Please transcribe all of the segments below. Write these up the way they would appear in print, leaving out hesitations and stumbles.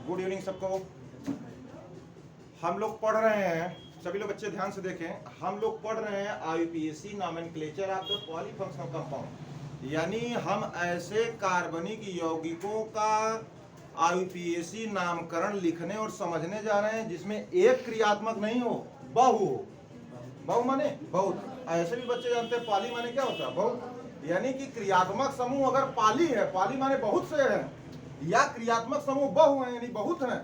Good evening सबको। हम लोग पढ़ रहे हैं, सभी लोग बच्चे ध्यान से देखें, हम लोग पढ़ रहे हैं IUPAC nomenclature of the polyfunctional compound, यानी हम ऐसे कार्बनिक यौगिकों का आईयूपीएसी नामकरण लिखने और समझने जा रहे हैं जिसमें एक क्रियात्मक नहीं हो, बहु हो। बहु माने बहुत। ऐसे भी बच्चे जानते हैं पाली माने क्या होता है, बहुत। यानी कि क्रियात्मक समूह अगर पाली है, पाली माने बहुत से है, या क्रियात्मक समूह बहु है यानी बहुत है,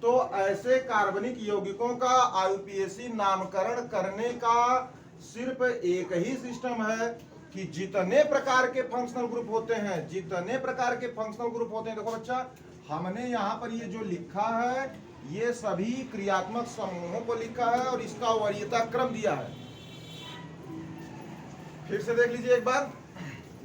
तो ऐसे कार्बनिक यौगिकों का आईयूपीएसी नामकरण करने का सिर्फ एक ही सिस्टम है कि जितने प्रकार के फंक्शनल ग्रुप होते हैं, जितने प्रकार के फंक्शनल ग्रुप होते हैं, देखो बच्चा, हमने यहाँ पर ये जो लिखा है ये सभी क्रियात्मक समूहों को लिखा है और इसका वरीयता क्रम दिया है। फिर से देख लीजिए एक बार,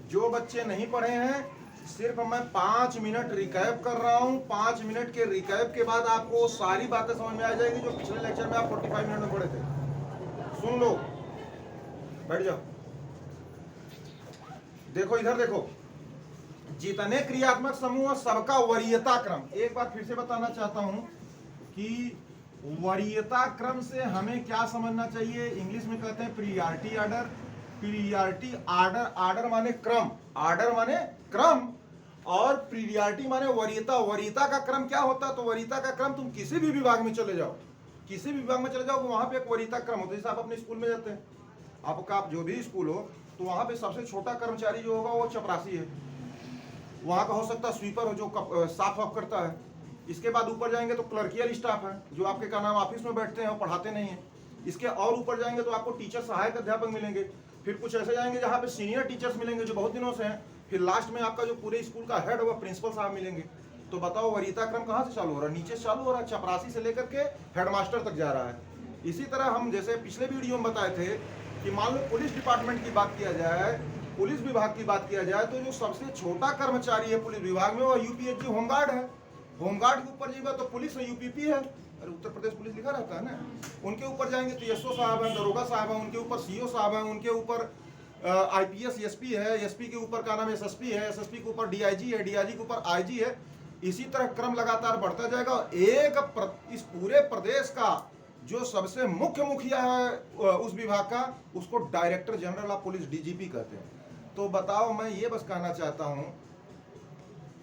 जो बच्चे नहीं पढ़े हैं, सिर्फ मैं 5 मिनट रिकैप कर रहा हूं। 5 मिनट के रिकैप के बाद आपको सारी बातें समझ में आ जाएगी जो पिछले लेक्चर में आप 45 मिनट में पढ़े थे। सुन लो, बैठ जाओ। देखो इधर देखो, जितने क्रियात्मक समूह सबका वरीयता क्रम। एक बार फिर से बताना चाहता हूं कि वरीयता क्रम से हमें क्या समझना चाहिए। इंग्लिश में कहते हैं priority order. Priority order, order माने क्रम, ऑर्डर माने क्रम, और प्रियॉरिटी माने वरीयता। वरीयता का क्रम क्या होता है? तो वरीयता का क्रम, तुम किसी भी विभाग में चले जाओ, किसी भी विभाग में चले जाओ, वहां पे एक वरीयता क्रम होता है। जैसे आप अपने स्कूल में जाते हैं, आपका जो भी स्कूल हो, तो वहां पे सबसे छोटा कर्मचारी जो होगा वो चपरासी है। वहां का हो सकता है स्वीपर हो जो साफ ऑफ करता है। इसके बाद ऊपर जाएंगे तो क्लर्कियल स्टाफ है जो आपके का नाम ऑफिस में बैठते हैं और पढ़ाते नहीं है। इसके और ऊपर जाएंगे तो आपको टीचर, सहायक अध्यापक मिलेंगे। फिर कुछ ऐसे जाएंगे जहाँ पे सीनियर टीचर्स मिलेंगे जो बहुत दिनों से हैं। फिर लास्ट में आपका जो पूरे स्कूल का हेड होगा, प्रिंसिपल साहब मिलेंगे। तो बताओ वरीयता क्रम कहाँ से चालू हो रहा है? नीचे से चालू हो रहा है, चपरासी से लेकर के हेडमास्टर तक जा रहा है। इसी तरह हम जैसे पिछले वीडियो में बताए थे कि मान लो पुलिस डिपार्टमेंट की बात किया जाए, पुलिस विभाग की बात किया जाए, तो जो सबसे छोटा कर्मचारी है पुलिस विभाग में वो यूपीएससी होमगार्ड है। होमगार्ड के ऊपर जाएगा तो पुलिस है, यूपीपी है, अरे उत्तर प्रदेश पुलिस लिखा रहता है ना। उनके ऊपर जाएंगे तो एसओ साहब है, दरोगा साहब है, उनके ऊपर सीओ साहब है, उनके ऊपर आईपीएस एसपी है, एसपी के ऊपर का नाम एसएसपी है, एसएसपी के ऊपर डीआईजी है, डीआईजी के ऊपर आईजी है। इसी तरह क्रम लगातार बढ़ता जाएगा। इस पूरे प्रदेश का जो सबसे मुख्य मुखिया है उस विभाग का, उसको director general of police, DGP कहते हैं। तो बताओ, मैं ये बस कहना चाहता हूं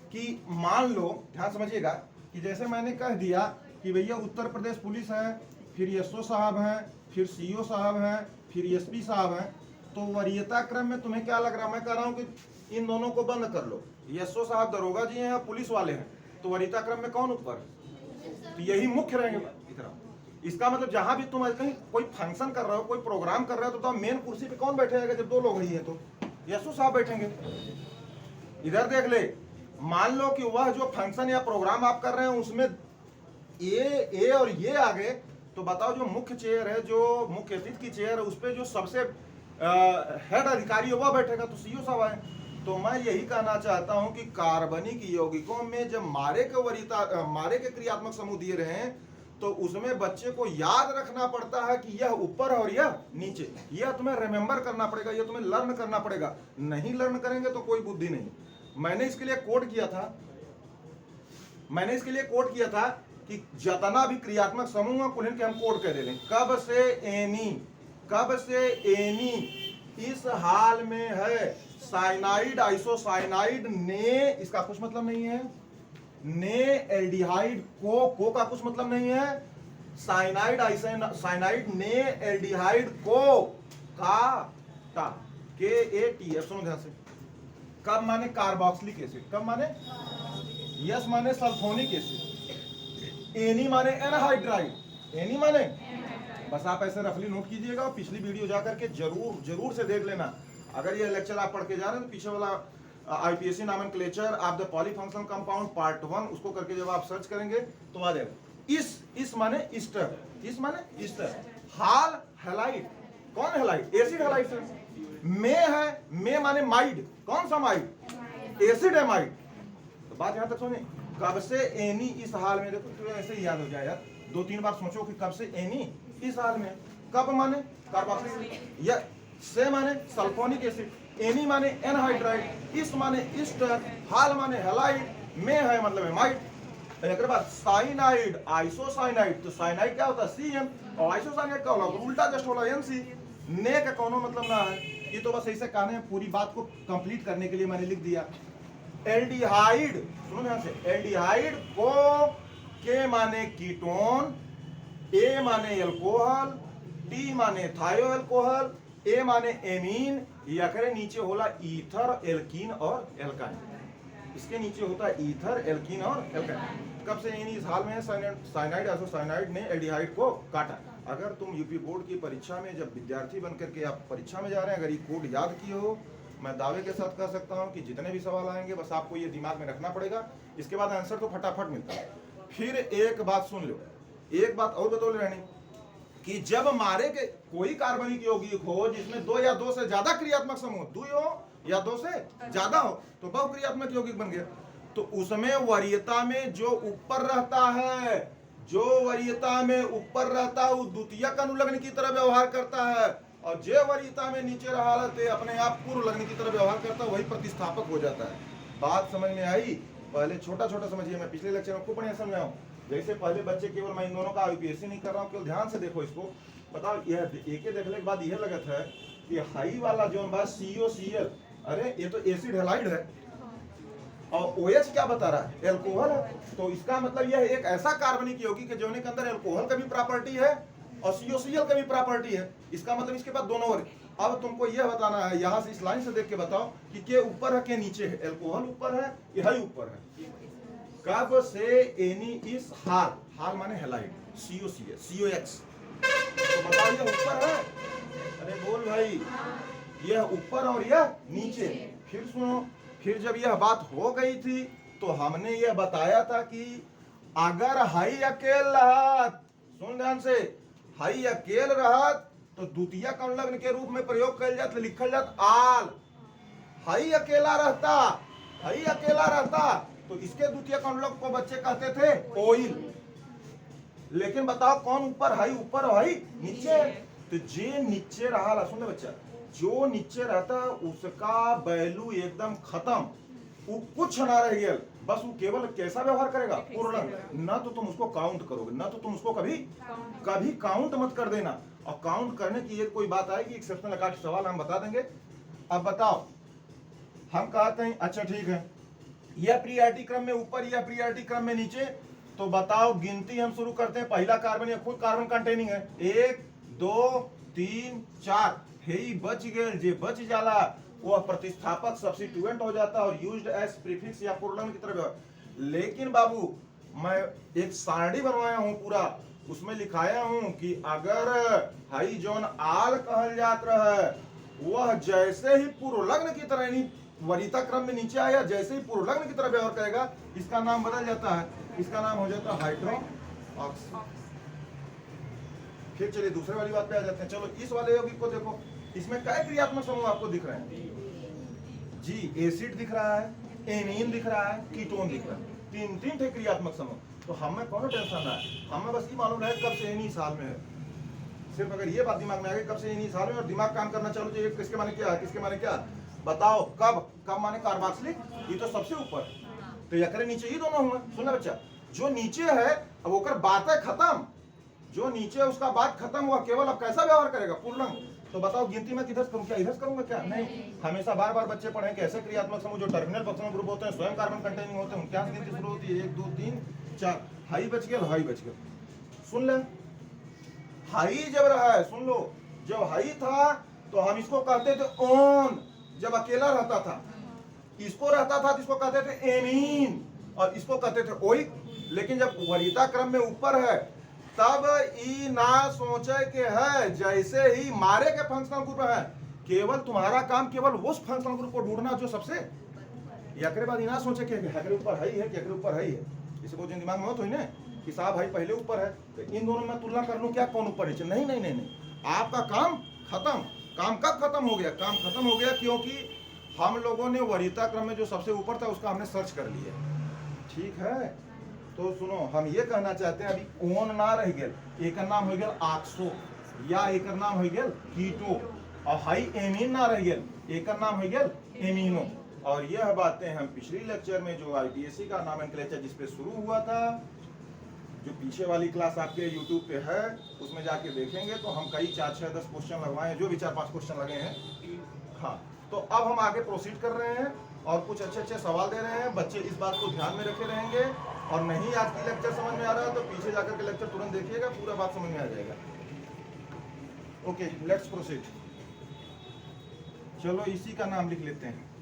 कि मान लो, ध्यान समझिएगा, कि जैसे मैंने कह दिया कि भैया उत्तर प्रदेश पुलिस है, फिर एसओ साहब हैं, फिर सीओ साहब हैं, फिर एसपी साहब हैं, तो वरीयता क्रम में तुम्हें क्या लग रहा है? मैं कह रहा हूं कि इन दोनों को बंद कर लो। एसओ साहब दरोगा जी हैं, पुलिस वाले हैं, तो वरीयता क्रम में कौन ऊपर? तो यही मुख्य रहेंगे इतना। इसका मतलब जहां भी तुम कहीं कोई फंक्शन कर रहे हो, कोई प्रोग्राम कर रहे हो, तो मेन कुर्सी पे कौन बैठेगा? जब 2 लोग ही है तो एसओ साहब बैठेंगे। इधर देख ले, मान लो कि वह जो फंक्शन या प्रोग्राम आप कर रहे हैं उसमें ए और ये आ गए, तो बताओ जो मुख्य चेयर है, जो मुख्य अतिथि की चेयर है, उस पर जो सबसे हेड अधिकारी है वह बैठेगा, तो सीईओ साहब आए। तो मैं यही कहना चाहता हूं कि कार्बनिक यौगिकों में जब मारे के क्रियात्मक समूह दिए रहे हैं, तो उसमें बच्चे को याद रखना पड़ता है कि यह ऊपर और यह नीचे। यह तुम्हें रिमेंबर करना पड़ेगा, यह तुम्हें लर्न करना पड़ेगा। नहीं लर्न करेंगे तो कोई बुद्धि नहीं। मैंने इसके लिए कोड किया था, कि जितना भी क्रियात्मक समूह है कुल के हम कोड कह दे रहे हैं। कब से एनी इस हाल में है साइनाइड, आइसोसाइनाइड ने, इसका कुछ मतलब नहीं है। ने एल्डिहाइड को का कुछ मतलब नहीं है। साइनाइड, आइसोसाइनाइड ने एल्डिहाइड को का KAT। सुनो ध्यान से। कब माने कार्बोक्सिलिक एसिड, कब माने यस माने सल्फोनिक एसिड, एनी माने एनहाइड्राइड, एनी माने, बस आप ऐसे रफली नोट कीजिएगा। पिछली वीडियो जाकर के जरूर से देख लेना। अगर ये लेक्चर आप पढ़ के जा रहे हैं तो पीछे वाला IUPAC nomenclature of the polyfunctional compound part 1, उसको करके जब आप सर्च करेंगे तो आ जाएगा। इस माने ईस्टर, इस माने ईस्टर, हाल हैलाइड, कौन हैलाइड? एसिड हैलाइड से। में माने माइड, कौन सा माइड? एसिड है माइड। तो बात यहां तक सुनिए। कब से एनी इस हाल में, देखो तो ऐसे ही याद हो जाए यार, 2-3 बार सोचो कि कब से एनी इस हाल में। कब माने कार्बोक्सिलिक, या से माने सल्फोनिक एसिड, एनी माने एनहाइड्राइड, इस माने ईस्टर, हाल माने हैलाइड, में है मतलब एमाइड। एक बाद साइनाइड, आइसोसाइनाइड, तो साइनाइड क्या होता है CN, और आइसोसाइनाइड क्या होला, उल्टा जस्ट होला NC। ने का कोनो मतलब ना है, ये तो बस ऐसे कहने पूरी बात को कंप्लीट करने के लिए मैंने लिख दिया। एल्डिहाइड, सुनो ध्यान से, एल्डिहाइड को के माने कीटोन, ए माने एल्कोहल, टी माने थायो एल्कोहल, ए माने एमीन, या करे नीचे होला ईथर, एल्कीन और एल्काइन। इसके नीचे होता है ईथर, एल्कीन और एल्काइन। कब से इस हाल में साइनाइड, आइसोसाइनाइड ने एल्डिहाइड को काटा। अगर तुम यूपी बोर्ड की परीक्षा में जब विद्यार्थी बनकर के आप परीक्षा में जा रहे हैं, अगर ये कोड याद किए हो, मैं दावे के साथ कह सकता हूं कि जितने भी सवाल आएंगे बस आपको ये दिमाग में रखना पड़ेगा, इसके बाद आंसर तो फटाफट मिलता है। फिर एक बात सुन लो, एक बात और बतौले रहनी कि जब मारे के कोई कार्बनिक यौगिक हो जिसमें 2 या 2 से ज्यादा क्रियात्मक समूह, 2 हो या 2 से ज्यादा हो, तो बहुक्रियात्मक यौगिक बन गया। तो उसमें वरीयता में जो ऊपर रहता है, जो वरीयता में ऊपर रहता है वो द्वितीयक अनुलग्न की तरह व्यवहार करता है, और जो वरीयता में नीचे रहा रहते अपने आप पूर्व लग्न की तरह व्यवहार करता है, वही प्रतिस्थापक हो जाता है। बात समझ में आई? पहले छोटा छोटा समझिए, मैं पिछले लेक्चर में खूब बढ़िया समझाऊं। जैसे पहले बच्चे केवल मैं इन दोनों का यूपीएससी नहीं कर रहा हूँ, केवल ध्यान से देखो इसको। बताओ यह एक देखने के बाद यह लगता है कि हाई वाला जो बात COCl, अरे ये तो एसिड हैलाइड है, और OH क्या बता रहा है, एल्कोहल है। तो इसका मतलब यह एक ऐसा कार्बनिक यौगिक है जो के अंदर एल्कोहल का भी प्रॉपर्टी है और COCl का भी प्रॉपर्टी है। इसका मतलब इसके पास दोनों वर्ग। अब तुमको यह बताना है, यहाँ से इस लाइन से देख के बताओ कि के ऊपर है के नीचे है, एल्कोहल ऊपर है या हाई ऊपर है। कब से एनी इस हाल, हाल माने हैलाइड, COX, तो बताओ ये ऊपर है, अरे बोल भाई, यह ऊपर और यह नीचे। फिर सुनो, फिर जब यह बात हो गई थी तो हमने यह बताया था कि अगर हाई अकेल रहत, सुन ध्यान से, हाई अकेल रहत तो द्वितीयक अनुलग्न के रूप में प्रयोग कर जात, लिखल जात आल। हाई अकेला रहता, हाई अकेला रहता तो इसके द्वितीयक अनुलग्न को बच्चे कहते थे ऑयल। लेकिन बताओ कौन ऊपर, हाई ऊपर और हाई नीचे। तो जे नीचे रहा, सुन ले बच्चा, जो नीचे रहता उसका वैल्यू एकदम खत्म, वो कुछ ना रह गया, बस वो केवल कैसा व्यवहार करेगा, पूर्णांक। ना तो तुम उसको काउंट करोगे, ना तो तुम उसको कभी कभी काउंट मत कर देना। और काउंट करने की एक कोई बात आएगी, एक्सेप्शनल काट सवाल हम बता देंगे। अब बताओ, हम कहते हैं अच्छा ठीक है, यह प्रियॉरिटी क्रम में ऊपर, यह प्रियॉरिटी क्रम में नीचे, तो बताओ गिनती हम शुरू करते हैं। पहला कार्बन, या खुद कार्बन कंटेनिंग है, 1 2 3 4, हे बच गए, जे बच जाला वह प्रतिस्थापक सब्स्टिट्यूएंट हो जाता है और यूज्ड एज प्रीफिक्स या पूर्वलग्न की तरह। लेकिन बाबू मैं एक सारणी बनवाया हूं पूरा, उसमें लिखाया हूं कि अगर हाई जोन आल कहल जात रहा, वह जैसे ही पूर्वलग्न की तरह यानी वरीयता क्रम में नीचे आया, जैसे ही पूर्वलग्न की तरह व्यवहार करेगा, इसका नाम बदल जाता है, इसका नाम हो जाता है हाइड्रोक्सी। फिर चलिए दूसरे वाली बात पे आ जाते हैं। चलो इस वाले यौगिक को देखो, इसमें क्या क्रियात्मक समूह आपको दिख रहे हैं जी? एसिड दिख रहा है, एमीन दिख रहा है, कीटोन दिख रहा है, तीन थे क्रियात्मक समूह। तो हमें कौन टेंशन ना है, हमें बस ये मालूम है कब से एनी साल में है। सिर्फ अगर ये बात दिमाग में आ गई कब से एनी साल में, और दिमाग काम करना चालू तो किसके माने क्या है, किसके माने क्या, बताओ कब, कब माने कार्बोक्सिलिक, ये तो सबसे ऊपर, तो यकरे नीचे ही दोनों हुए। सुनना बच्चा, जो नीचे है अब ओकर बात है खत्म, जो नीचे उसका बात खत्म हुआ, केवल अब कैसा व्यवहार करेगा, पूर्णांक। तो बताओ गिनती में किधर करूं, क्या इधर करूंगा क्या? नहीं, हमेशा बार बार बच्चे पढ़े कि ऐसे क्रियात्मक समूह जो टर्मिनल फंक्शनल ग्रुप होते हैं, स्वयं कार्बन कंटेनिंग होते हैं, उनके यहाँ गिनती शुरू होती है 1 2 3 4, हाई बच गया, हाई बच गया। सुन ले, हाई जब रहा है, सुन लो, जब हाई था तो हम इसको कहते थे ओन, जब अकेला रहता था। इसको रहता था जिसको कहते थे एमीन, और इसको कहते थे ओइक। लेकिन जब वरीयता क्रम में ऊपर है तब ई ना सोचे के है, जैसे ही मारे के फंक्शनल ग्रुप है, केवल तुम्हारा काम केवल उस फंक्शनल ग्रुप को ढूंढना जो सबसे, यकरे बाद ना सोचे कि हकरे ऊपर है कि यकरे ऊपर है। इसे को दिमाग में मत हुई ना कि साहब भाई पहले ऊपर है तो इन दोनों में तुलना कर लूं क्या, कौन ऊपर है। नहीं नहीं नहीं नहीं, आपका काम खत्म। काम कब खत्म हो गया? काम खत्म हो गया क्योंकि हम लोगों ने वरीयता क्रम में जो सबसे ऊपर था उसका हमने सर्च कर लिया। ठीक है, तो सुनो, हम ये कहना चाहते हैं अभी ओन ना रह गया, एक नाम हो गया ऑक्सो, या एक नाम हो गया कीटो, और हाई एमीन ना रह गया, एक नाम हो गया एमीनो। और यह बातें हम पिछली लेक्चर में जो आईपीएससी का नॉमेनक्लेचर जिस पे शुरू हुआ था, जो पीछे वाली क्लास आपके यूट्यूब पे है, उसमें जाके देखेंगे तो हम कई 4, 6, 10 क्वेश्चन लगवाए हैं, जो भी 4, 5 क्वेश्चन लगे हैं। हाँ, तो अब हम आगे प्रोसीड कर रहे हैं और कुछ अच्छे अच्छे सवाल दे रहे हैं। बच्चे इस बात को ध्यान में रखे रहेंगे, और नहीं आज की लेक्चर समझ में आ रहा है तो पीछे जाकर के लेक्चर तुरंत देखिएगा, पूरा बात समझ में आ जाएगा। Okay, let's proceed. चलो इसी का नाम लिख लेते हैं।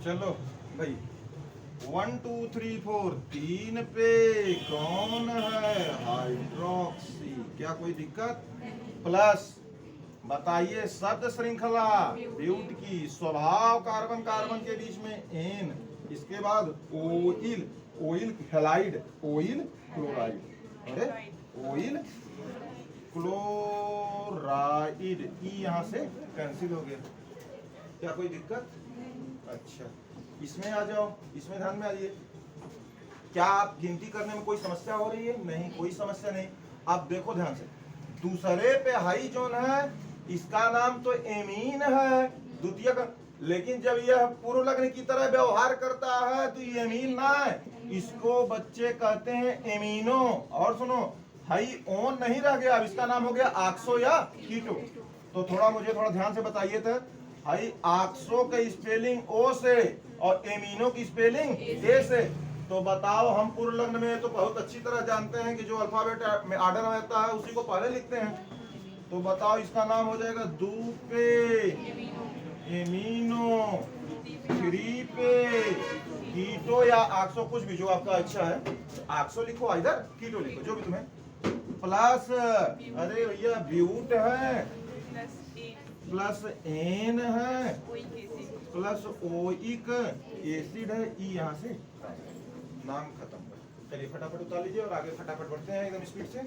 चलो भाई, 1 2 3 4 3 पे कौन है? हाइड्रोक्सी। क्या कोई दिक्कत? प्लस बताइए शब्द श्रृंखला ब्यूट की, स्वभाव कार्बन कार्बन के बीच में एन, इसके बाद oil, oil halide, oil chloride, अरे ओइल क्लोराइड, ई यहाँ से कैंसिल हो गया। क्या कोई दिक्कत? अच्छा, इसमें आ जाओ, इसमें ध्यान में आइए। क्या आप गिनती करने में कोई समस्या हो रही है? नहीं, कोई समस्या नहीं। आप देखो ध्यान से, दूसरे पे हाई जोन है, इसका नाम तो एमीन है, द्वितीय का, लेकिन जब यह पूर्व लग्न की तरह व्यवहार करता है तो ये एमीन ना है, इसको बच्चे कहते हैं एमीनो। और सुनो, हाई ओन नहीं रह गया, अब इसका नाम हो गया ऑक्सो या कीटो। तो मुझे थोड़ा ध्यान से बताइए तो, हाई ऑक्सो का स्पेलिंग ओ से और एमीनो की स्पेलिंग ए से। तो बताओ, हम पूर्व लग्न में तो बहुत अच्छी तरह जानते हैं कि जो अल्फाबेट में आर्डर रहता है उसी को पहले लिखते हैं। तो बताओ, इसका नाम हो जाएगा दूपे एमीनो, थ्री पे कीटो या ऑक्सो, कुछ भी जो आपका अच्छा है। ऑक्सो लिखो, इधर कीटो लिखो, जो भी तुम्हें। प्लस, अरे भैया ब्यूट है, प्लस एन है, प्लस ओइक एसिड है, ई यहाँ से नाम खत्म। चलिए फटाफट उतार लीजिए और आगे फटाफट बढ़ते हैं एकदम स्पीड से।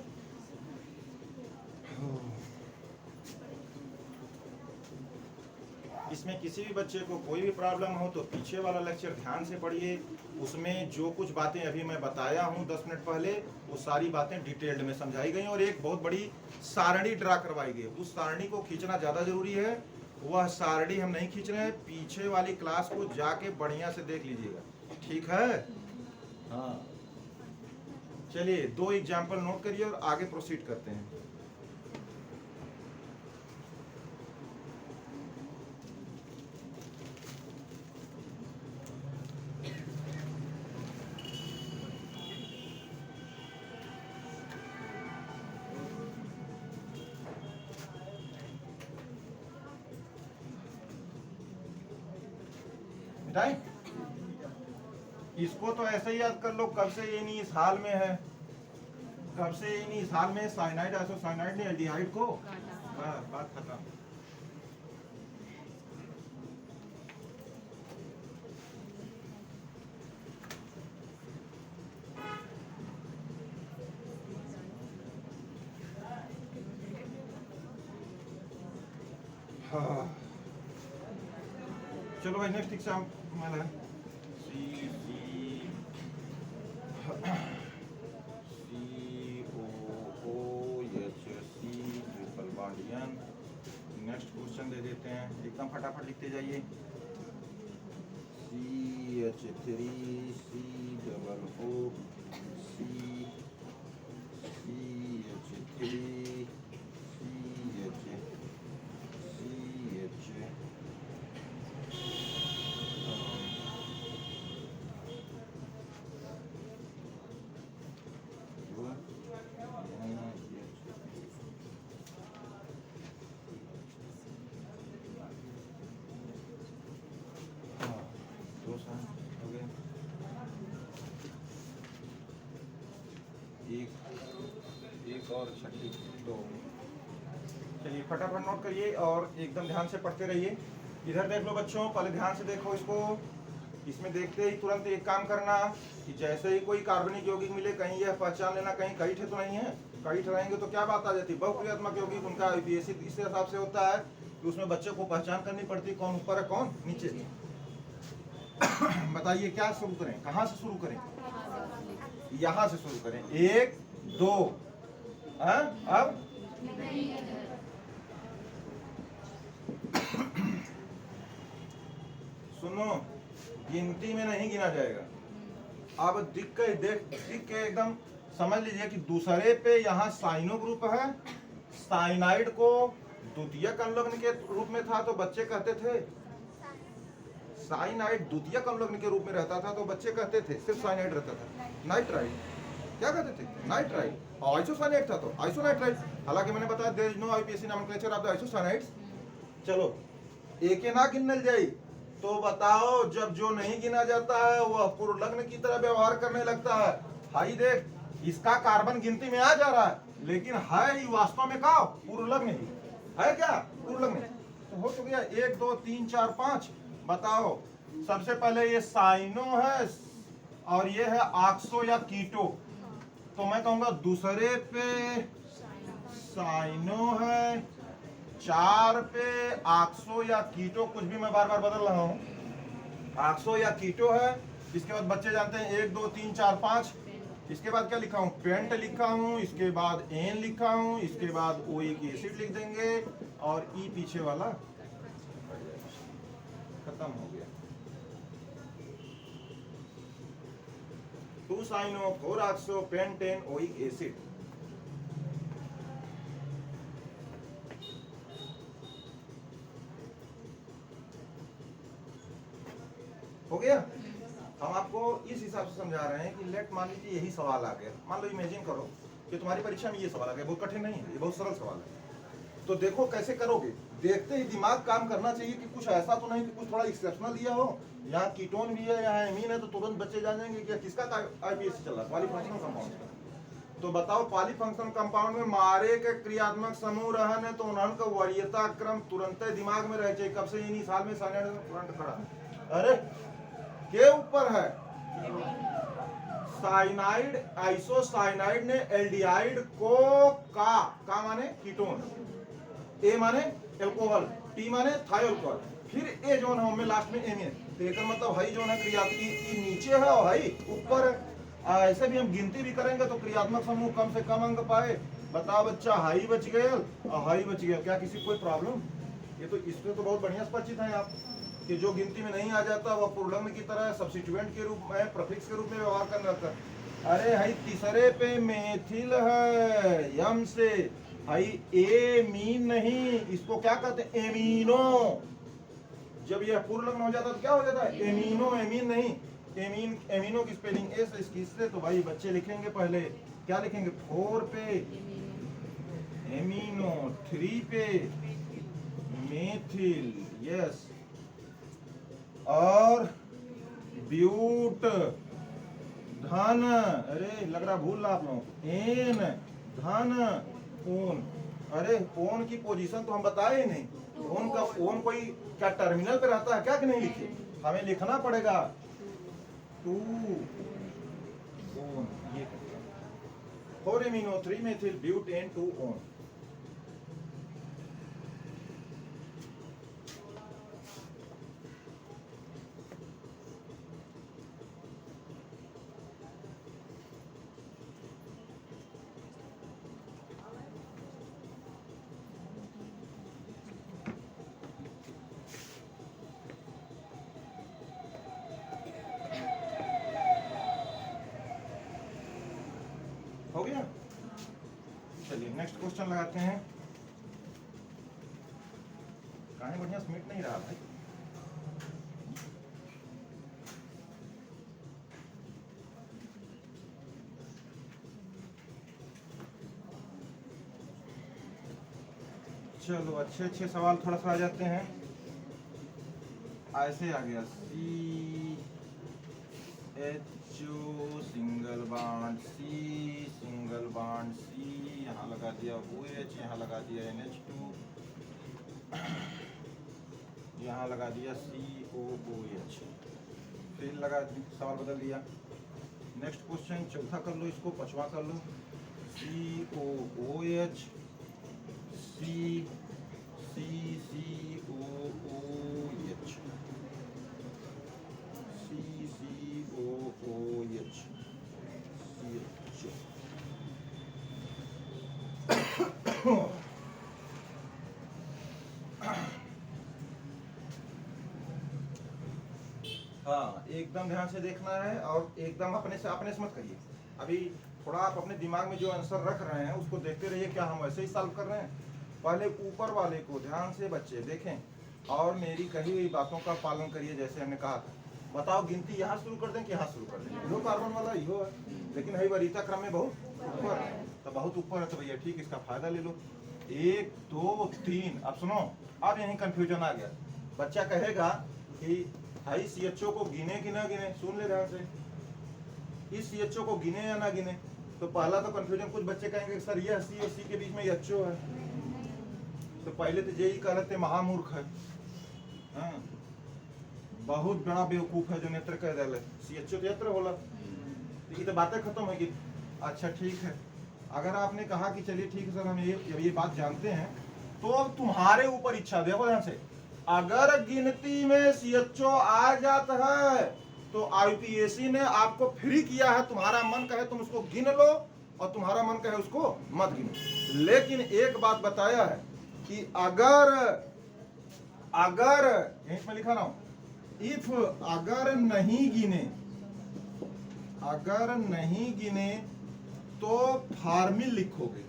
इसमें किसी भी बच्चे को कोई भी प्रॉब्लम हो तो पीछे वाला लेक्चर ध्यान से पढ़िए, उसमें जो कुछ बातें अभी मैं बताया हूँ 10 मिनट पहले, वो सारी बातें डिटेल्ड में समझाई गई और एक बहुत बड़ी सारणी ड्रा करवाई गई। उस सारणी को खींचना ज़्यादा जरूरी है, वह सारणी हम नहीं खींच रहे हैं, पीछे वाली क्लास को जाके बढ़िया से देख लीजिएगा, ठीक है? हाँ, चलिए 2 एग्जाम्पल नोट करिए और आगे प्रोसीड करते हैं। इसको तो ऐसे ही याद कर लो, कब से ये नहीं इस हाल में है, कब से ये नहीं इस हाल में, साइनाइड आइसोसाइनाइड ने एल्डिहाइड को, बात खत्म। हाँ, चलो भाई नेक्स्ट एग्जाम में नेक्स्ट क्वेश्चन दे देते हैं, एकदम फटाफट लिखते जाइए। CH3 COO CH3 एक और छठी, दो। चलिए फटाफट नोट करिए और एकदम ध्यान से पढ़ते रहिए। इधर देख लो बच्चों, पहले ध्यान से देखो इसको। इसमें देखते ही तुरंत एक काम करना कि जैसे ही कोई कार्बनिक यौगिक मिले, कहीं यह पहचान लेना कहीं कई ठे तो नहीं है। कई ठे रहेंगे तो क्या बात आ जाती है, बहुक्रियात्मक यौगिक उनका यूपीएससी इस हिसाब से होता है कि उसमें बच्चे को पहचान करनी पड़ती है कौन ऊपर है कौन नीचे। बताइए क्या शुरू करें, कहाँ से शुरू करें? यहाँ से शुरू करें, 1 2। अब सुनो, गिनती में नहीं गिना जाएगा। अब दिख के एकदम समझ लीजिए कि दूसरे पे यहाँ साइनो ग्रुप है। साइनाइड को द्वितीयक अम्लग्न के रूप में था तो बच्चे कहते थे, साइनाइड द्वितीयक अम्लग्न के रूप में रहता था तो बच्चे कहते थे, सिर्फ साइनाइड रहता था। नाइट्राइड क्या कहते थे? नाइट्राइड। और आइसोसाइनाइड था तो आइसोनाइट्राइड। हालांकि मैंने बताया there is no IUPAC nomenclature of the isocyanides. चलो एक ना गिनल जाई तो बताओ, जब जो नहीं गिना जाता है वह पूर्वलग्न की तरह व्यवहार करने लगता है। हाई देख, इसका कार्बन गिनती में आ जा रहा है, लेकिन है वास्तव में का पूर्वलग्न ही है। क्या पूर्वलग्न? तो हो तो गया 1 2 3 4 5। बताओ, सबसे पहले ये साइनो है और ये है ऑक्सो या कीटो। तो मैं कहूंगा दूसरे पे साइनो है, 4 पे ऑक्सो या कीटो, कुछ भी मैं बार बार बदल रहा हूँ, ऑक्सो या कीटो है। इसके बाद बच्चे जानते हैं 1 2 3 4 5। इसके बाद क्या लिखा हूँ? पेंट लिखा हूँ, इसके बाद एन लिखा हूँ, इसके बाद ओइक एसिड लिख देंगे और ई पीछे वाला खत्म हो गया। 2 cyano 4 oxo pentanoic acid. हो गया। हम आपको इस हिसाब से समझा रहे हैं कि लेट मान लीजिए यही सवाल आ गया, मान लो इमेजिन करो कि तुम्हारी परीक्षा में ये सवाल आ गया। बहुत कठिन नहीं है, ये बहुत सरल सवाल है। तो देखो कैसे करोगे। देखते ही दिमाग काम करना चाहिए कि कुछ ऐसा तो नहीं कि कुछ थोड़ा एक्सेप्शनल दिया हो। यहाँ कीटोन भी है, यहाँ एमीन है, तो तुरंत बच्चे जान जाएंगे कि किसका आईपीएससी चल रहा है, पॉलीफंक्शनल कंपाउंड का। तो बताओ, पॉलीफंक्शनल कंपाउंड में मारे के क्रियात्मक समूह रहन है तो उन्होंने वरीयता क्रम तुरंत दिमाग में रह चाहिए। कब से इन साल में साइनाइड खड़ा है। अरे के ऊपर है साइनाइड, आइसोसाइनाइड ने एल्डिहाइड को का माने कीटोन, ए माने एल्कोहल, टी माने थायोल्कोहल, फिर ए जोन है में लास्ट में एमीन। तो एक मतलब हाई जोन है क्रियात्मक नीचे है और हाई ऊपर है। ऐसे भी हम गिनती भी करेंगे तो क्रियात्मक समूह कम से कम अंक पाए। बताओ बच्चा, हाई बच गया और हाई बच गया, क्या किसी कोई प्रॉब्लम? ये तो इसमें तो बहुत बढ़िया परिचित है आप कि जो गिनती में नहीं आ जाता वह पूर्वलग्न की तरह सब्स्टिट्यूएंट के रूप में, प्रीफिक्स के रूप में व्यवहार करने लगता है। अरे हाई तीसरे पे मेथिल है यम से, हाई एमीन नहीं, इसको क्या कहते हैं? एमीनो। जब यह पूर्वलग्न हो जाता तो क्या हो जाता है? एमीनो। एमीन नहीं, एमीन। एमीनो की स्पेलिंग एस इससे। तो भाई बच्चे लिखेंगे पहले क्या लिखेंगे? 4 पे एमीनो, 3 पे मेथिल, यस, और ब्यूट धन, अरे लग रहा भूल रहा आप लोग, एन धन ओन। अरे ओन की पोजीशन तो हम बताए ही नहीं। ओन का ओन कोई क्या टर्मिनल पे रहता है क्या कि नहीं लिखे? हमें लिखना पड़ेगा 2 ओन। ये 4 amino 3 methyl butene 2 one. हो गया। चलिए नेक्स्ट क्वेश्चन लगाते हैं। कहानी बढ़िया स्मिट नहीं रहा भाई। चलो अच्छे अच्छे सवाल थोड़ा सा आ जाते हैं। ऐसे आ गया C H single bond C, single bond C, यहाँ लगा दिया OH, यहाँ लगा दिया NH2, यहाँ लगा दिया COOH, फिर लगा सवाल बदल दिया। नेक्स्ट क्वेश्चन चौथा कर लो, इसको पांचवा कर लो। COOH C CCOOH CCOOH हाँ, एकदम ध्यान से देखना है और एकदम अपने से मत करिए। अभी थोड़ा आप अपने दिमाग में जो आंसर रख रहे हैं उसको देखते रहिए, क्या हम वैसे ही सॉल्व कर रहे हैं। पहले ऊपर वाले को ध्यान से बच्चे देखें और मेरी कही हुई बातों का पालन करिए जैसे हमने कहा था। बताओ गिनती यहाँ शुरू कर दें कि यहाँ शुरू कर दें? यो कार्बन वाला यो है, लेकिन है वरीयता क्रम में बहुत ऊपर है, तो बहुत ऊपर है तो भैया ठीक, इसका फायदा ले लो। 1 2 3। अब सुनो, अब यहीं कंफ्यूजन आ गया। बच्चा कहेगा कि भाई CHO को गिने कि ना गिने, सुन ले ध्यान से, इस CHO को गिने या ना गिने। तो पहला तो कंफ्यूजन, कुछ बच्चे कहेंगे सर ये C और C के बीच में HO है, तो पहले तो यही कह रहे थे महामूर्ख है, हाँ? बहुत बड़ा बेवकूफ है जो नेत्र कह दिले CHO नेत्र होला, ये तो बातें खत्म होगी। अच्छा ठीक है, अगर आपने कहा कि चलिए ठीक है सर हम ये बात जानते हैं, तो अब तुम्हारे ऊपर इच्छा, देखो ध्यान से, अगर गिनती में CHO आ जाता है तो IUPAC ने आपको फ्री किया है, तुम्हारा मन कहे तुम उसको गिन लो और तुम्हारा मन कहे उसको मत गिनो। लेकिन एक बात बताया है कि अगर यहीं में लिखा रहा हूं, इफ अगर नहीं गिने तो फार्मिल लिखोगे।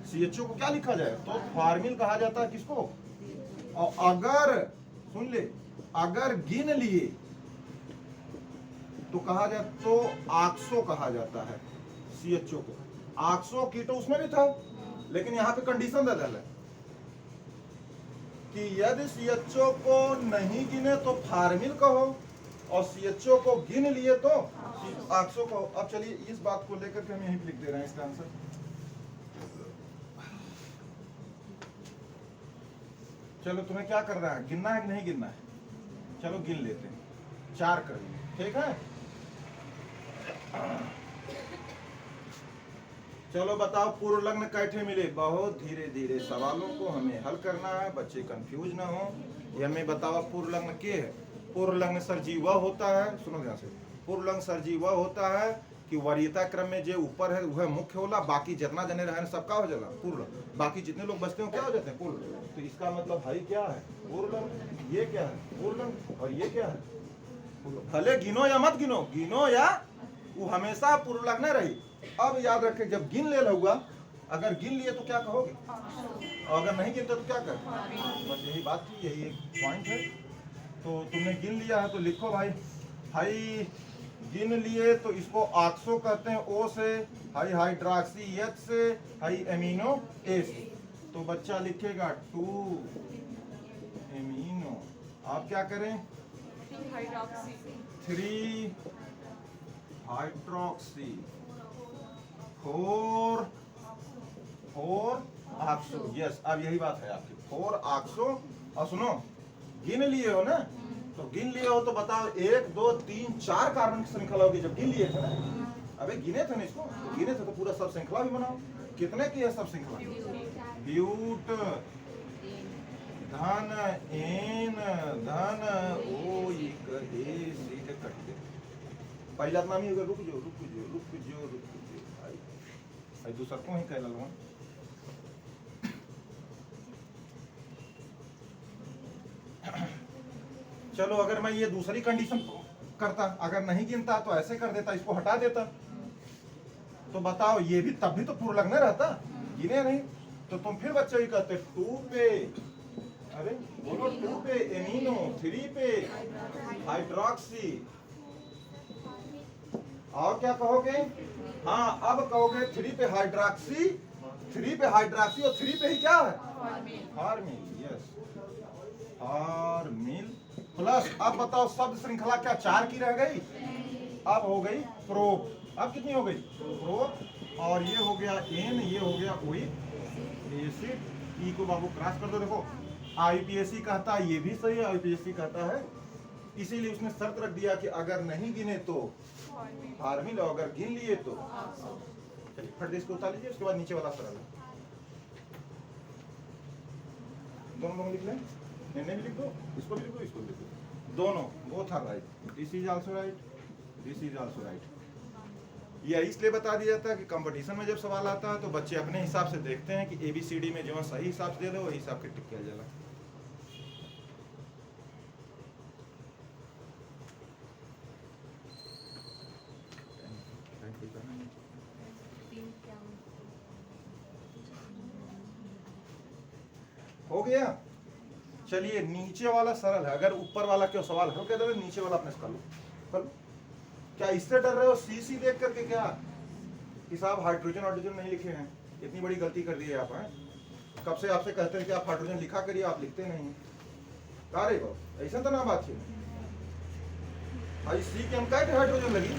CHO को क्या लिखा जाए? तो फार्मिल कहा जाता है किसको? और अगर सुन ले, अगर गिन लिए तो कहा जाए तो ऑक्सो कहा जाता है CHO को। ऑक्सो कीटो उसमें भी था, लेकिन यहाँ पे कंडीशन दे डाला कि यदि CHO को नहीं गिने तो फार्मिल कहो और CHO को गिन लिए तो ऑक्सो कहो। अब चलिए इस बात को लेकर के हम यहीं लिख दे रहे हैं इसका आंसर। चलो तुम्हें क्या करना है, गिनना है कि नहीं गिनना है? चलो गिन लेते हैं, 4 कर लिए, ठीक है? चलो बताओ पूर्व लग्न कैसे मिले? बहुत धीरे धीरे सवालों को हमें हल करना है, बच्चे कंफ्यूज ना हो। ये हमें बताओ पूर्व लग्न के है? पूर्व लग्न सर जी वह होता है, सुनो ध्यान से, पूर्व लग्न सर जी वह होता है कि वरीयता क्रम में जो ऊपर है वह मुख्य होला, बाकी जितना जने रहे सबका हो जाला पूर्व, बाकी जितने लोग बचते हो क्या हो जाते हैं पूर्व। तो इसका मतलब भाई क्या है? पूर्व लग्न। ये क्या है? पूर्व लग्न। और ये क्या है? भले गिनो या मत गिनो, गिनो या वो हमेशा पूर्व लग्न रही। अब याद रखे, जब गिन ले लूंगा, अगर गिन लिए तो क्या कहोगे, और अगर नहीं गिनते तो क्या कर? बस यही बात थी, यही एक पॉइंट है। तो तुमने गिन लिया है तो लिखो भाई गिन लिए तो इसको ऑक्सो कहते हैं, O से, हाई हाइड्रॉक्सी H से, हाई एमिनो A से। तो बच्चा लिखेगा 2 एमिनो, आप क्या करें 3 हाइड्रॉक्सी 4 ऑक्सो। यस, अब यही बात है आपकी, 4 ऑक्सो। और सुनो, गिन लिए हो ना, तो गिन लिए हो तो बताओ 1 2 3 4 कार्बन की श्रृंखला होगी जब गिन लिए थे ना। अबे गिने थे ना इसको, तो गिने थे तो पूरा सब श्रृंखला भी बनाओ। कितने की है सब श्रृंखला? ब्यूट धन एन धन ओ एसिड कट। पहला नाम ही होगा रुक जो भाई दूसरा को ही कह लो। चलो अगर मैं ये दूसरी कंडीशन करता, अगर नहीं गिनता तो ऐसे कर देता, इसको हटा देता, तो बताओ ये भी तब भी तो पूर्व लग्न रहता, गिने नहीं। तो तुम फिर बच्चे ही कहते 2 पे, अरे बोलो 2 पे एमिनो, 3 पे हाइड्रॉक्सी, और क्या कहोगे? हाँ अब कहोगे 3 पे हाइड्रॉक्सी, 3 पे हाइड्रॉक्सी और 3 पे ही क्या है? फार्मिल। Yes, formyl plus. अब बताओ शब्द श्रृंखला क्या 4 की रह गई? अब हो गई प्रोप। अब कितनी हो गई? प्रोप। और ये हो गया एन, ये हो गया ओइक एसिड। ई को बाबू क्रॉस कर दो। देखो IUPAC कहता है ये भी सही है, IUPAC कहता है, इसीलिए उसने शर्त रख दिया कि अगर नहीं गिने तो फार्मिल, और अगर गिन लिए तो। चलिए फट इसको उतार लीजिए, उसके बाद नीचे वाला सरल है, दोनों लोग लिख लें, भी लिख दो, इसको भी लिख दो, इसको भी लिख दो, दोनों both are right. This is also right, this is also right. ये इसलिए बता दिया जाता है कि कंपटीशन में जब सवाल आता है तो बच्चे अपने हिसाब से देखते हैं कि ABCD में जो सही हिसाब से दे दो वही हिसाब के टिक किया जाएगा। हो गया। चलिए नीचे वाला सरल है, अगर ऊपर वाला क्यों सवाल हो कहते नीचे वाला अपने से कर लो, कर लो। क्या इससे डर रहे हो सी देख करके क्या कि साहब हाइड्रोजन हाइड्रोजन नहीं लिखे हैं? इतनी बड़ी गलती कर दी है आप हैं। कब से आपसे कहते हैं कि आप हाइड्रोजन लिखा करिए, आप लिखते नहीं। अरे बाबू ऐसा तो ना बात है भाई, सी के हम कहे थे हाइड्रोजन लगी,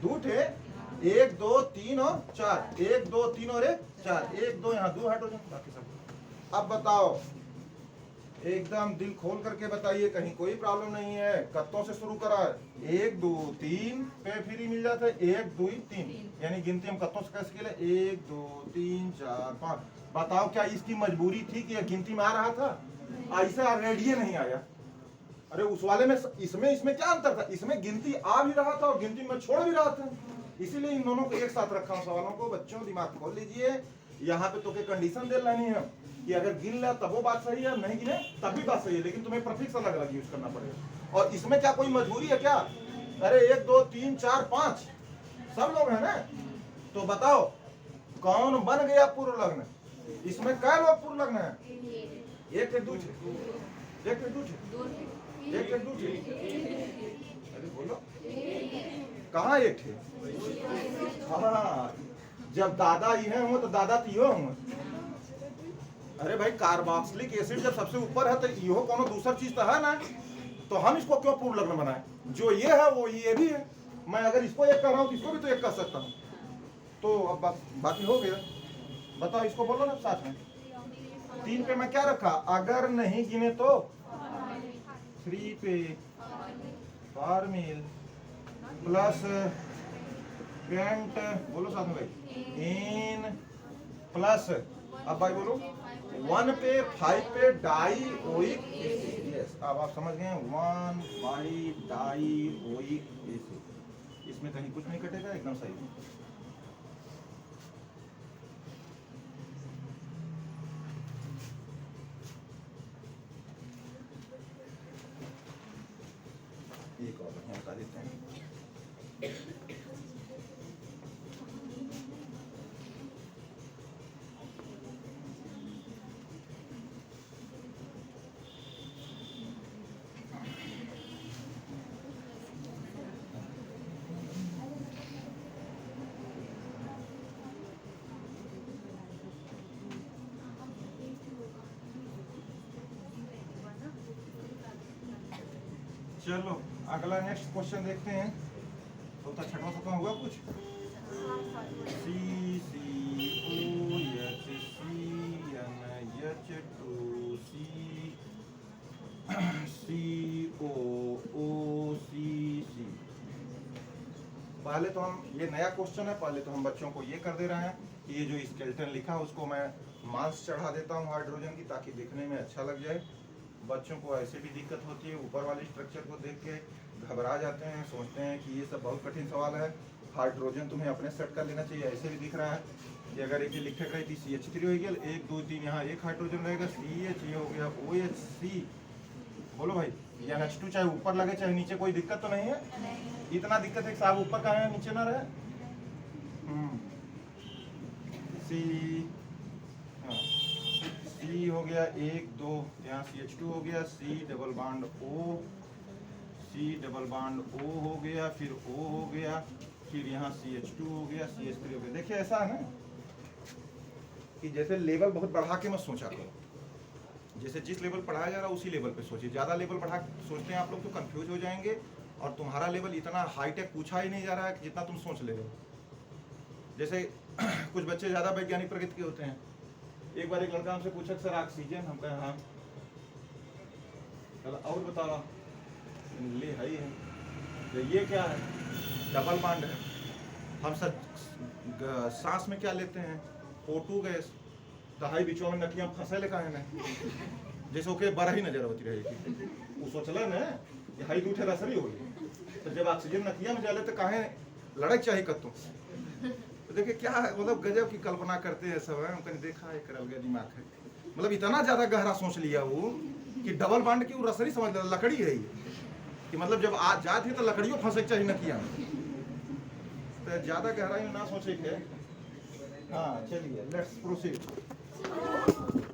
2 थे, 1 2 3 और 4, 1 2 3 और 1 4, 1 2 यहाँ 2 हाइड्रोजन, बाकी सब। अब बताओ एकदम दिल खोल करके बताइए, कहीं कोई प्रॉब्लम नहीं है। कत्तों से शुरू करा, 1 2 3 पे फ्री मिल जाता है, 1 2 3, यानी गिनती हम कत्तों से कैसे खेले, 1 2 3 4 5। बताओ क्या इसकी मजबूरी थी कि यह गिनती में आ रहा था? ऐसा रेडियो नहीं आया। अरे उस वाले में इसमें क्या अंतर था? इसमें गिनती आ भी रहा था और गिनती में छोड़ भी रहा था, इसीलिए इन दोनों को एक साथ रखा हूं सवालों को। बच्चों दिमाग खोल लीजिए, यहाँ पे तो के कंडीशन दे लेनी है कि अगर गिन ले तब वो बात सही है, नहीं गिने तब भी बात सही है, लेकिन तुम्हें प्रीफिक्स अलग अलग यूज करना पड़ेगा। और इसमें क्या कोई मजबूरी है क्या? अरे 1 2 3 4 5 सब लोग हैं ना, तो बताओ कौन बन गया पूर्व लग्न? इसमें क्या लोग पूर्व लग्न है? 1 2 1 2 1 2 अरे बोलो कहाँ 1 थे? हाँ, जब दादा ये हो तो दादा तो यो हूँ। अरे भाई कार्बोक्सिलिक एसिड जब सबसे ऊपर है तो यो कोनो दूसरा चीज तो है ना, तो हम इसको क्यों पूर्ण लग्न बनाए? जो ये है वो ये भी है। मैं अगर इसको 1 कर रहा हूँ तो इसको भी तो 1 कर सकता हूँ। तो अब बाकी हो गया। बताओ इसको बोलो ना साथ में। 3 पे मैं क्या रखा? अगर नहीं गिने तो 3 पे फॉर्मिल प्लस पेंट, बोलो साथ में भाई, इन प्लस, अब भाई बोलो 1 पे 5 पे डाइओइक एसिड। यस, अब आप समझ गए 1 बाई डाइओइक एसिड। इसमें कहीं कुछ नहीं कटेगा, एकदम सही है। एक और बढ़िया बता देते हैं। चलो अगला नेक्स्ट क्वेश्चन देखते हैं। तो छठवां सतवां हुआ कुछ? C C O H C N H 2 C O O C. पहले तो हम, ये नया क्वेश्चन है, पहले तो हम बच्चों को ये कर दे रहे हैं कि ये जो स्केलेटन लिखा है उसको मैं मास चढ़ा देता हूँ हाइड्रोजन की, ताकि देखने में अच्छा लग जाए। बच्चों को ऐसे भी दिक्कत होती है, ऊपर वाले स्ट्रक्चर को देख के घबरा जाते हैं, सोचते हैं कि ये सब बहुत कठिन सवाल है, हाइड्रोजन तुम्हें अपने सेट कर लेना चाहिए। ऐसे भी दिख रहा है कि अगर एक लिखे गई थी CH3 हो गया, 1 2 3 यहाँ 1 हाइड्रोजन रहेगा, CH ये हो गया OHC। बोलो भाई, या NH2 चाहे ऊपर लगे चाहे नीचे, कोई दिक्कत तो नहीं है? इतना दिक्कत है कि साहब ऊपर का है नीचे ना रहे। C हो गया 1 2, यहाँ CH2 हो गया, C double bond O, C double bond O हो गया, फिर O हो गया, फिर यहाँ CH2 हो गया, CH3 हो गया। देखिए ऐसा है ना कि जैसे लेवल बहुत बढ़ा के मत सोचा करो, जैसे जिस लेवल पढ़ाया जा रहा है उसी लेवल पे सोचिए। ज़्यादा लेवल बढ़ा सोचते हैं आप लोग तो कंफ्यूज हो जाएंगे, और तुम्हारा लेवल इतना हाईटेक पूछा ही नहीं जा रहा है कि जितना तुम सोच ले रहे हो। जैसे कुछ बच्चे ज़्यादा वैज्ञानिक प्रकृति के होते हैं। एक बार एक लड़का हमसे पूछा सर ऑक्सीजन, हम कहे हाँ, और बताओ, ले है ही है, तो ये क्या है? डबल बॉन्ड है। हम सब सांस में क्या लेते हैं? O2 gas. तो हाई बिचवा में नटियाँ फंसे ले कहे ना, जैसे ओके बारह ही नजर होती रहेगी, वो सोचला ना कि हाई दूठे रसरी होगी, तो जब ऑक्सीजन नकिया में जाले तो कहे लड़क चाहिए कत्तों। तो देखिए क्या है, मतलब गजब की कल्पना करते हैं सब है। हमने देखा है करल गया दिमाग है, मतलब इतना ज्यादा गहरा सोच लिया वो कि डबल बॉन्ड की वो रसरी समझ लिया, लकड़ी है ये, कि मतलब जब आज जाती है तो लकड़ियों फंसे चाहिए नकिया में। तो ज्यादा गहराई में ना सोचे के। हाँ चलिए लेट्स प्रोसीड। है।